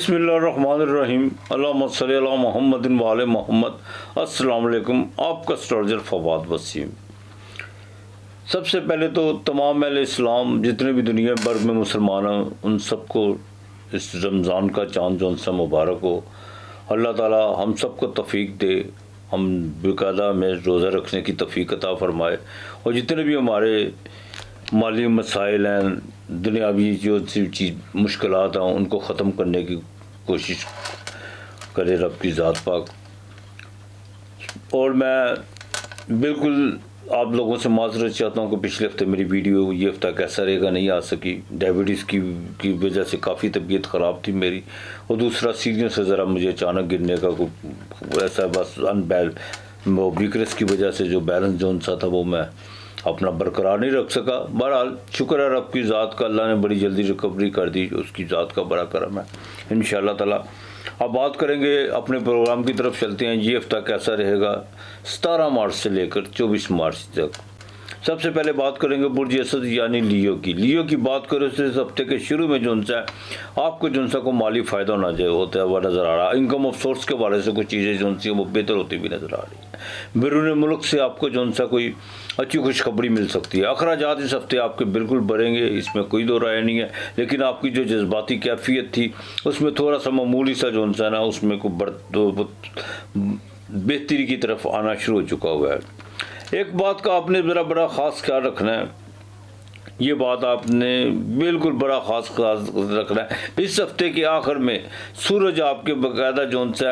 बिस्मिल्लाहिर्रहमानिर्रहीम अल्लाहुम्मा सल्ली अला मुहम्मदिन व आले मोहम्मद। अस्सलाम वालेकुम। आपका एस्ट्रोलॉजर फवाद वसीम। सबसे पहले तो तमाम अहले इस्लाम जितने भी दुनिया भर में मुसलमान हैं उन सबको इस रमज़ान का चाँद जौन सा मुबारक हो। अल्लाह ताला हम सबको तौफीक दे, हम बाकायदा में रोज़ा रखने की तौफीक अता फरमाए और जितने भी हमारे माली मसाइल हैं, दुनियावी जो चीज़ मुश्किलात हैं उनको ख़त्म करने की कोशिश करे रब की ज़ात पाक। और मैं बिल्कुल आप लोगों से माज़रत चाहता हूँ कि पिछले हफ्ते मेरी वीडियो ये हफ्ता कैसा रहेगा नहीं आ सकी। डायबिटीज़ की वजह से काफ़ी तबीयत ख़राब थी मेरी, और दूसरा सीढ़ियों से ज़रा मुझे अचानक गिरने का ऐसा बस वो वीकनेस की वजह से जो बैलेंस जोन सा था वो मैं अपना बरकरार नहीं रख सका। बहरहाल शुक्र है रब की ज़ात का, अल्लाह ने बड़ी जल्दी रिकवरी कर दी, उसकी ज़ात का बड़ा करम है इंशाअल्लाह ताला। अब बात करेंगे अपने प्रोग्राम की तरफ चलते हैं। ये हफ्ता कैसा रहेगा 17 मार्च से लेकर 24 मार्च तक। सबसे पहले बात करेंगे बुर्ज असद यानी लियो की। लियो की बात करें तो इस हफ्ते के शुरू में जो सा आपको जो सा को माली फ़ायदा होना चाहिए होता है वह नज़र आ रहा है। इनकम ऑफ सोर्स के बारे से कुछ चीज़ें जो सी वो बेहतर होती भी नज़र आ रही है। बैरून मुल्क से आपको जो सा कोई अच्छी खुशखबरी मिल सकती है। अखराजात इस हफ्ते आपके बिल्कुल बढ़ेंगे, इसमें कोई दो राय नहीं है, लेकिन आपकी जो जज्बाती कैफियत थी उसमें थोड़ा सा मामूली सा जो सा ना उसमें को बेहतरी की तरफ आना शुरू हो चुका हुआ है। एक बात का आपने ज़रा बड़ा ख़ास ख्याल रखना है, ये बात आपने बिल्कुल बड़ा ख़ास रखना है। इस हफ्ते के आखिर में सूरज आपके बाकायदा जोन सा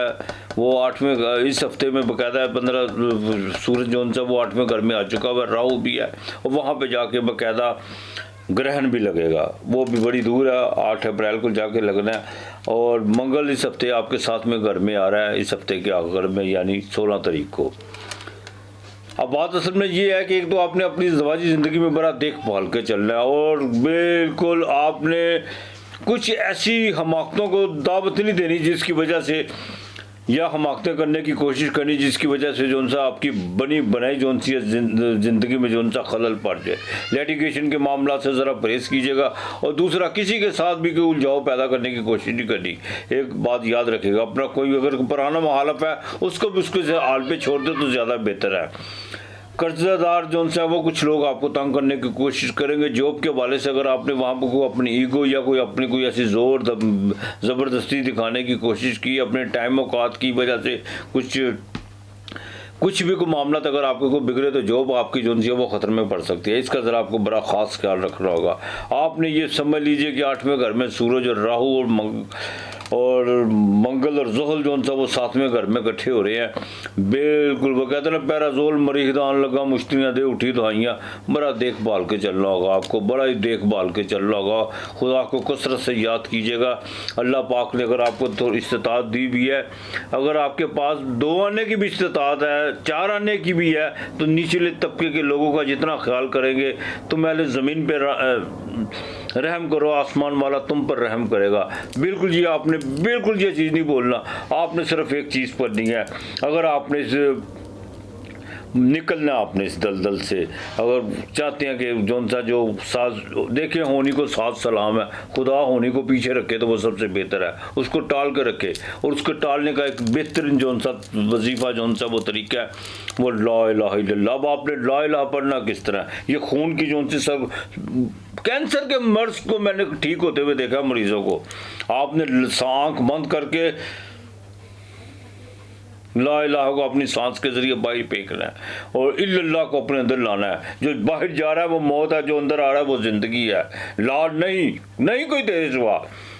वो 8वें, इस हफ्ते में बाकायदा 15 सूरज जोन सा वो 8वें घर में आ चुका हुआ, राहु भी है और वहाँ पे जाके बाकायदा ग्रहण भी लगेगा, वो भी बड़ी दूर है, 8 अप्रैल को जाके लगना है। और मंगल इस हफ्ते आपके 7वें घर में आ रहा है इस हफ्ते के आखिर में यानी 16 तारीख को। अब बात असल में ये है कि एक तो आपने अपनी ज़वाजी ज़िंदगी में बड़ा देखभाल के चलना है और बिल्कुल आपने कुछ ऐसी हमाकतों को दावत नहीं देनी जिसकी वजह से या हमाकतें करने की कोशिश करनी जिसकी वजह से जो सा आपकी बनी बनाई जो सी ज़िंदगी में जो सा खलल पड़ जाए। लिटिगेशन के मामला से ज़रा परहेज़ कीजिएगा और दूसरा किसी के साथ भी कोई उलझाव पैदा करने की कोशिश नहीं करनी। एक बात याद रखिएगा, अपना कोई अगर पुराना मुखालिफ है उसको भी उसके हाल पे छोड़ दे तो ज़्यादा बेहतर है। कर्जदार जो है वो कुछ लोग आपको तंग करने की कोशिश करेंगे। जॉब के हवाले से अगर आपने वहाँ पर कोई अपनी ईगो या कोई अपनी कोई ऐसी ज़ोर ज़बरदस्ती दिखाने की कोशिश की, अपने टाइम औकात की वजह से कुछ भी कोई मामला अगर आपको कोई बिगड़े तो जॉब आपकी जो है वो ख़तरे में पड़ सकती है। इसका ज़रा आपको बड़ा ख़ास ख्याल रखना होगा। आपने ये समझ लीजिए कि 8वें घर में सूरज और राहु और मंगल और ज़ोहल जो सा वो 7वें घर में इकट्ठे हो रहे हैं। बिल्कुल वो कहते हैं ना पैराजोल मरीदान लगा मुश्तियाँ दे उठी दवाइयाँ। बड़ा देखभाल के चलना होगा आपको, बड़ा ही देखभाल के चलना होगा। खुदा को कसरत से याद कीजिएगा। अल्लाह पाक ने अगर आपको तो इस्तिताअत दी भी है, अगर आपके पास 2 आने की भी इस्तिताअत है, 4 आने की भी है, तो निचले तबके के लोगों का जितना ख्याल करेंगे तुम पहले ज़मीन पर रहम करो, आसमान वाला तुम पर रहम करेगा। बिल्कुल जी, आपने बिल्कुल ये चीज़ नहीं बोलना, आपने सिर्फ एक चीज़ पढ़नी है। अगर आपने इस निकलना आपने इस दलदल से, अगर चाहते हैं कि जौन सा जो साज देखे होनी को साथ सलाम है, खुदा होनी को पीछे रखे तो वो सबसे बेहतर है, उसको टाल के रखे। और उसको टालने का एक बेहतरीन जौन सा वजीफ़ा जौन सा वो तरीका है वो ला इलाहा इल्लल्लाह। अब आपने ला इलाहा पढ़ना किस तरह, ये खून की जौन सी सब कैंसर के मर्ज को मैंने ठीक होते हुए देखा मरीज़ों को। आपने आँख बंद करके ला इलाहा को अपनी सांस के ज़रिए बाहर फेंकना है और इल्लल्लाह को अपने अंदर लाना है। जो बाहर जा रहा है वो मौत है, जो अंदर आ रहा है वो ज़िंदगी है। लाड नहीं कोई तेज हुआ।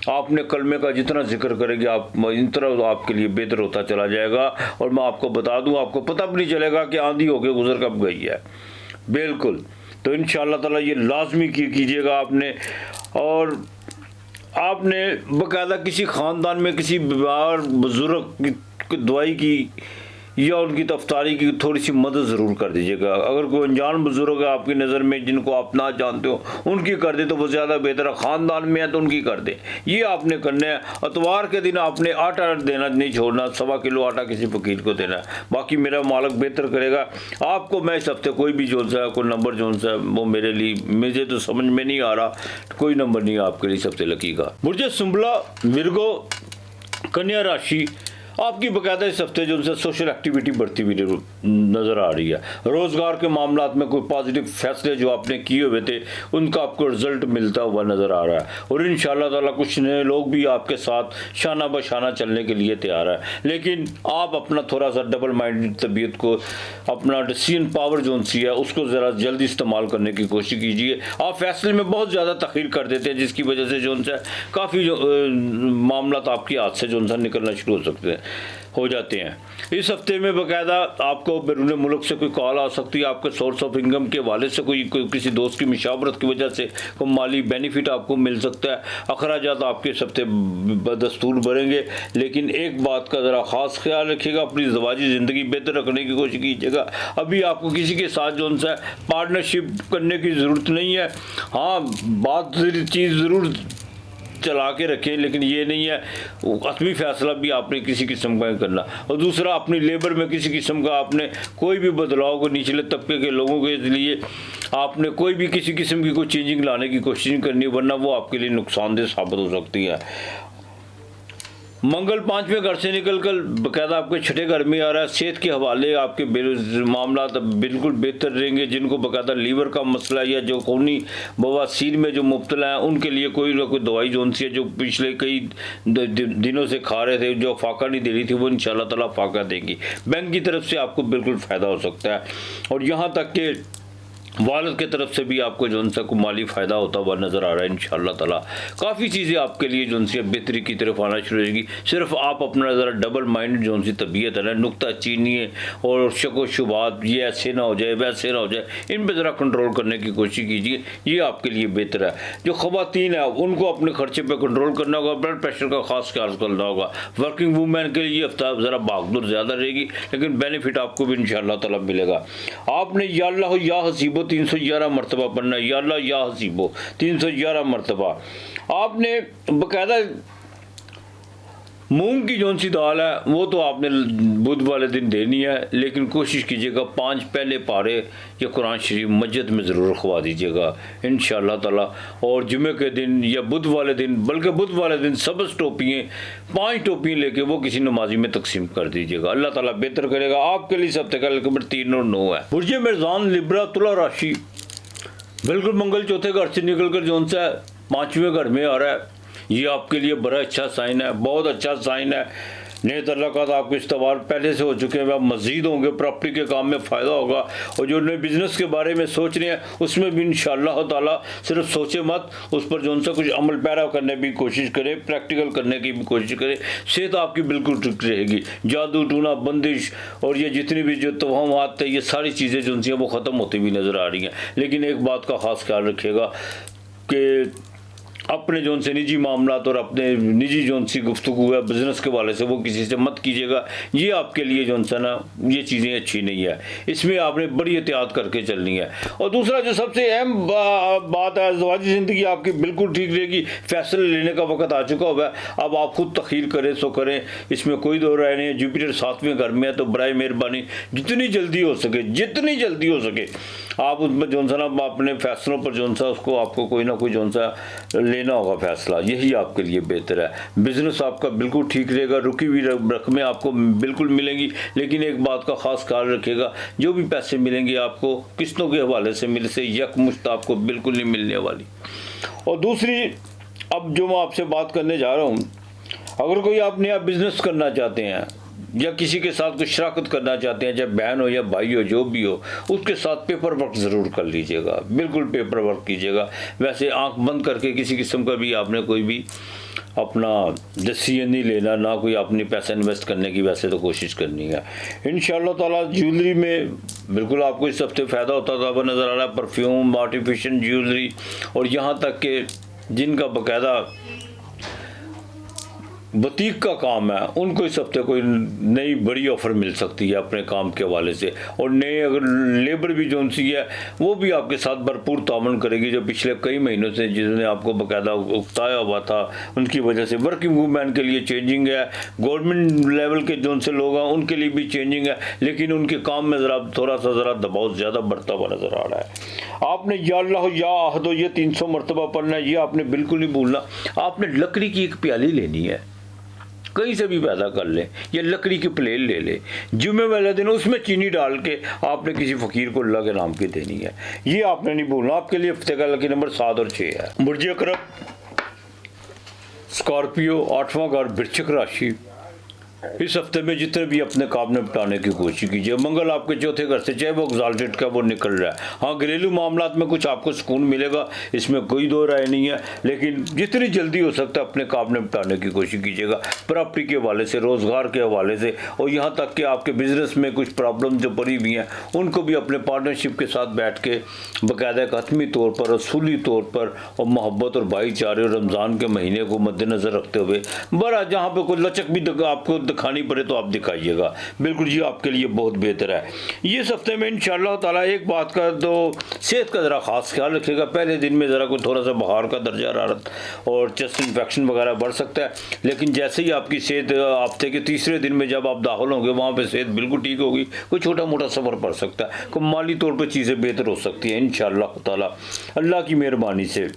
आपने कलमे का जितना जिक्र करेंगे आप इतना आपके लिए बेहतर होता चला जाएगा। और मैं आपको बता दूं, आपको पता भी नहीं चलेगा कि आंधी होके गुजर कब गई है। बिल्कुल, तो इंशाअल्लाह ताला ये लाजमी कीजिएगा आपने। और आपने बाकायदा किसी ख़ानदान में किसी बीमार बुज़ुर्ग की दवाई की या उनकी तफ्तारी की थोड़ी सी मदद ज़रूर कर दीजिएगा। अगर कोई अनजान बुजुर्ग है आपकी नज़र में जिनको आप ना जानते हो उनकी कर दे तो वो ज़्यादा बेहतर है। ख़ानदान में है तो उनकी कर दे, ये आपने करना है। इतवार के दिन आपने आटा देना नहीं छोड़ना, 1.25 किलो आटा किसी फ़कीर को देना है। बाकी मेरा मालिक बेहतर करेगा आपको। मैं इस हफ्ते कोई भी जो सा कोई नंबर जो सा वो मेरे लिए मुझे तो समझ में नहीं आ रहा, कोई नंबर नहीं है आपके लिए सबसे लकी का। बुर्ज सुंबला विरगो कन्या राशि, आपकी बकायदा इस हफ्ते जो उनसे सोशल एक्टिविटी बढ़ती हुई नज़र आ रही है। रोज़गार के मामला में कोई पॉजिटिव फैसले जो आपने किए हुए थे उनका आपको रिजल्ट मिलता हुआ नज़र आ रहा है, और इंशाअल्लाह ताला कुछ नए लोग भी आपके साथ शाना बशाना चलने के लिए तैयार है। लेकिन आप अपना थोड़ा सा डबल माइंडेड तबीयत को, अपना डिसीजन पावर जो सी है उसको ज़रा जल्दी इस्तेमाल करने की कोशिश कीजिए। आप फैसले में बहुत ज़्यादा तखीर कर देते हैं, जिसकी वजह से जो उनसे काफ़ी मामला आपके हाथ से जो उनसे निकलना शुरू हो जाते हैं। इस हफ्ते में बाकायदा आपको बैरून मुल्क से कोई कॉल आ सकती है, आपके सोर्स ऑफ इनकम के हवाले से कोई किसी दोस्त की मुशावरत की वजह से कोई माली बेनिफिट आपको मिल सकता है। अखराजात आपके इस हफ्ते बदस्तूर बढ़ेंगे, लेकिन एक बात का ज़रा ख़ास ख्याल रखिएगा, अपनी ज़िंदगी ज़िंदगी बेहतर रखने की कोशिश कीजिएगा। अभी आपको किसी के साथ जो उनसे पार्टनरशिप करने की ज़रूरत नहीं है। हाँ, बात चीज़ ज़रूर चला के रखें, लेकिन ये नहीं है असमी फैसला भी आपने किसी किस्म का करना। और दूसरा, अपनी लेबर में किसी किस्म का आपने कोई भी बदलाव को निचले तबके के लोगों के लिए आपने कोई भी किसी किस्म की कोई चेंजिंग लाने की कोशिश नहीं करनी, वरना वो आपके लिए नुकसानदेह साबित हो सकती है। मंगल 5वें घर से निकलकर बाकायदा आपके 6ठे घर में आ रहा है। सेहत के हवाले आपके मामला बिल्कुल बेहतर रहेंगे। जिनको बाकायदा लीवर का मसला या जो खूनी बवासीर में जो मुब्तला है, उनके लिए कोई ना कोई दवाई जो उनसे जो पिछले कई दिनों से खा रहे थे, जो फाका नहीं दे रही थी, वो इंशाल्लाह ताला फाका देंगी। बैंक की तरफ से आपको बिल्कुल फ़ायदा हो सकता है, और यहाँ तक कि वालिद की तरफ से भी आपको जो उनसे को माली फ़ायदा होता हुआ नज़र आ रहा है। इंशाअल्लाह ताला काफ़ी चीज़ें आपके लिए जो उनसे बेहतरी की तरफ आना शुरू हो जाएगी। सिर्फ आप अपना ज़रा डबल माइंड जो उनकी तबीयत है ना, नुक्ता चीनी है और शक शुबात, ये ऐसे ना हो जाए वैसे ना हो जाए, इन पर ज़रा कंट्रोल करने की कोशिश कीजिए, ये आपके लिए बेहतर है। जो ख़वातीन है उनको अपने खर्चे पर कंट्रोल करना होगा, ब्लड प्रेशर का खास ख्याल करना होगा। वर्किंग वूमेन के लिए हफ्ता ज़रा भागदौड़ ज़्यादा रहेगी, लेकिन बेनिफिट आपको भी इंशाअल्लाह ताला मिलेगा। आपने या अल्लाह या हसीबो 311 मरतबा पढ़ना, या अल्लाह या हसीबो 311 मरतबा। आपने बाकायदा मूंग की जौन सी दाल है वो तो आपने बुध वाले दिन देनी है, लेकिन कोशिश कीजिएगा 5 पहले पारे या कुरान शरीफ मस्जिद में ज़रूर खवा दीजिएगा इंशाअल्लाह ताला। और जुमे के दिन या बुध वाले दिन, बल्कि बुध वाले दिन सब्ज़ टोपियाँ 5 टोपियाँ लेके वो किसी नमाजी में तकसीम कर दीजिएगा। अल्लाह ताला बेहतर करेगा आपके लिए। सब तक नंबर 3 और 9 है। बुर्ज मिर्जान लिब्रा तुला राशि, बिल्कुल मंगल चौथे घर से निकल कर जौन सा 5वें घर में आ रहा है, ये आपके लिए बड़ा अच्छा साइन है, बहुत अच्छा साइन है। नेत अल्लाह का तो आपको इस्तेमाल पहले से हो चुके हैं, आप मज़ीद होंगे, प्रॉपर्टी के काम में फ़ायदा होगा। और जो नए बिज़नेस के बारे में सोच रहे हैं उसमें भी इंशाअल्लाह ताला सिर्फ सोचे मत, उस पर जो उनसे कुछ अमल पैरा करने की कोशिश करें, प्रैक्टिकल करने की भी कोशिश करें। सेहत आपकी बिल्कुल ठीक रहेगी। जादू टूना बंदिश और ये जितनी भी जो तोहमात थे, ये सारी चीज़ें जो उनसे वो ख़त्म होती हुई नज़र आ रही हैं। लेकिन एक बात का ख़ास ख्याल रखिएगा कि अपने जो उनसे निजी मामला और अपने निजी जो उनसी गुफ्तगू है बिज़नेस के वाले से, वो किसी से मत कीजिएगा। ये आपके लिए जो उनसे ना ये चीज़ें अच्छी नहीं है, इसमें आपने बड़ी एहतियात करके चलनी है। और दूसरा जो सबसे अहम बात है, ज़वाजी ज़िंदगी आपकी बिल्कुल ठीक रहेगी। फैसले लेने का वक्त आ चुका हुआ है, अब आप खुद तखीर करें सो करें, इसमें कोई दो राय नहीं है। जुपिटर 7वें घर में है, तो बराए मेहरबानी जितनी जल्दी हो सके आप उसमें जो सा ना अपने फैसलों पर जो सा उसको आपको कोई ना कोई जो सा लेना होगा फैसला, यही आपके लिए बेहतर है। बिज़नेस आपका बिल्कुल ठीक रहेगा, रुकी हुई रकमें आपको बिल्कुल मिलेंगी, लेकिन एक बात का ख़ास ख्याल रखिएगा, जो भी पैसे मिलेंगे आपको किस्तों के हवाले से मिल से यकमुश्त आपको बिल्कुल नहीं मिलने वाली। और दूसरी, अब जो मैं आपसे बात करने जा रहा हूँ, अगर कोई आप नया बिज़नेस करना चाहते हैं या किसी के साथ कुछ शराकत करना चाहते हैं, चाहे बहन हो या भाई हो, जो भी हो, उसके साथ पेपर वर्क ज़रूर कर लीजिएगा, बिल्कुल पेपर वर्क कीजिएगा। वैसे आंख बंद करके किसी किस्म का भी आपने कोई भी अपना डिसीजन नहीं लेना, ना कोई अपनी पैसा इन्वेस्ट करने की वैसे तो कोशिश करनी है। इंशाअल्लाह ताला ज्वेलरी में बिल्कुल आपको इस हफ्ते फ़ायदा होता हुआ नज़र आ रहा है। परफ्यूम, आर्टिफिशियल ज्वेलरी, और यहाँ तक कि जिनका बाकायदा बुटीक का काम है, उनको इस हफ्ते कोई नई बड़ी ऑफ़र मिल सकती है अपने काम के हवाले से। और नए अगर लेबर भी जो सी है वो भी आपके साथ भरपूर तावन करेगी, जो पिछले कई महीनों से जिन्होंने आपको बाकायदा उकताया हुआ था, उनकी वजह से वर्किंग वूमेन के लिए चेंजिंग है। गवर्नमेंट लेवल के जो उनसे लोग हैं उनके लिए भी चेंजिंग है, लेकिन उनके काम में ज़रा थोड़ा सा ज़रा दबाव ज़्यादा बढ़ता हुआ नज़र आ रहा है। आपने या अल्लाह या अहद ये 300 मरतबा पढ़ना है, ये आपने बिल्कुल नहीं भूलना। आपने लकड़ी की एक प्याली लेनी है, कहीं से भी पैदा कर लें, या लकड़ी की प्लेट ले लें, जुम्मे वाले दिन उसमें चीनी डाल के आपने किसी फ़कीर को अल्लाह के नाम की देनी है। ये आपने नहीं भूलना। आपके लिए हफ्ते का लकी नंबर 7 और 6 है। बुर्ज अकरब, स्कॉर्पियो, 8वां घर, वृश्चिक राशि। इस हफ्ते में जितने भी अपने काम निपटाने की कोशिश कीजिए। मंगल आपके चौथे घर से, चाहे वो एग्जाल्टेड का वो निकल रहा है। हाँ, घरेलू मामलात में कुछ आपको सुकून मिलेगा, इसमें कोई दो राय नहीं है, लेकिन जितनी जल्दी हो सकता है अपने काम निपटाने की कोशिश कीजिएगा, प्रॉपर्टी के हवाले से, रोज़गार के हवाले से, और यहाँ तक कि आपके बिजनेस में कुछ प्रॉब्लम जो पड़ी हुई हैं उनको भी अपने पार्टनरशिप के साथ बैठ के बाकायदा एक हतमी तौर पर, असूली तौर पर, और मोहब्बत और भाईचारे और रमज़ान के महीने को मद्देनज़र रखते हुए बड़ा जहाँ पर कोई लचक भी आपको दिखानी पड़े तो आप दिखाइएगा। बिल्कुल जी, आपके लिए बहुत बेहतर है। ये इस हफ्ते में इंशाअल्लाह ताला एक बात का तो सेहत का ज़रा ख़ास ख्याल रखिएगा। पहले दिन में ज़रा कोई थोड़ा सा बुखार का दर्जा हरारत और चेस्ट इन्फेक्शन वगैरह बढ़ सकता है, लेकिन जैसे ही आपकी सेहत हफ्ते के तीसरे दिन में जब आप दाखिल होंगे वहाँ पर सेहत बिल्कुल ठीक होगी। कोई छोटा मोटा सफ़र पड़ सकता है, कोई माली तौर पर चीज़ें बेहतर हो सकती हैं इंशाअल्लाह ताला। अल्लाह की मेहरबानी से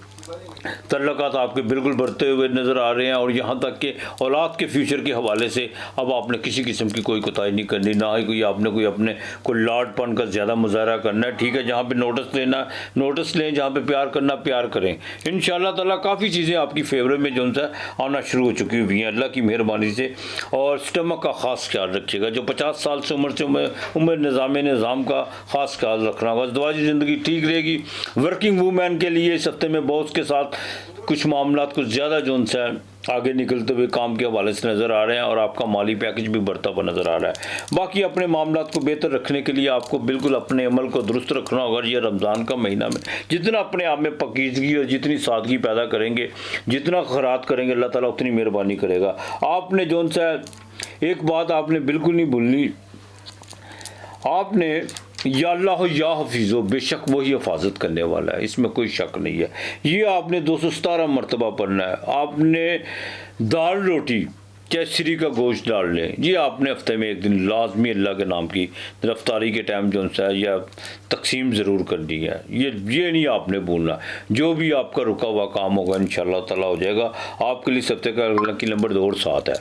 तल्लुकात आपके बिल्कुल बढ़ते हुए नज़र आ रहे हैं, और यहाँ तक कि औलाद के फ्यूचर के हवाले से अब आपने किसी किस्म की कोई कोताही नहीं करनी, ना ही कोई आपने कोई अपने कोई लाडपन का ज़्यादा मुजाहरा करना है। ठीक है, जहाँ पे नोटिस लेना नोटिस लें, जहाँ पे प्यार करना प्यार करें। इंशाअल्लाह ताला काफ़ी चीज़ें आपकी फेवर में जो उनसे आना शुरू हो चुकी हुई हैं अल्लाह की मेहरबानी से। और स्टमक का ख़ास ख्याल रखिएगा। जो 50 साल से उम्र निज़ाम का ख़ास ख्याल रखना होगा। दवाजी ज़िंदगी ठीक रहेगी। वर्किंग वूमेन के लिए इस हफ्ते में बॉस के साथ कुछ मामलात कुछ ज़्यादा जो उनसे आगे निकलते हुए काम के हवाले से नज़र आ रहे हैं, और आपका माली पैकेज भी बढ़ता हुआ नज़र आ रहा है। बाकी अपने मामलात को बेहतर रखने के लिए आपको बिल्कुल अपने अमल को दुरुस्त रखना होगा। ये रमज़ान का महीना में जितना अपने आप में पकीज़गी और जितनी सादगी पैदा करेंगे, जितना खैरात करेंगे, अल्लाह ताला उतनी मेहरबानी करेगा। आपने जो उनसे एक बात आपने बिल्कुल नहीं भूलनी, आपने या अल्लाह या हफीज़ो, बेशक वही हिफाजत करने वाला है, इसमें कोई शक नहीं है। ये आपने 217 मरतबा पढ़ना है। आपने दाल रोटी चाहे श्री का गोश्त डाल लें, ये आपने हफ्ते में एक दिन लाजमी अल्लाह के नाम की रफ्तारी के टाइम जो है या तकसीम ज़रूर करनी है। ये नहीं आपने भूलना। जो भी आपका रुका हुआ काम होगा इंशाअल्लाह ताला हो जाएगा। आपके लिए इस हफ्ते का लकी नंबर 2 और 7 है।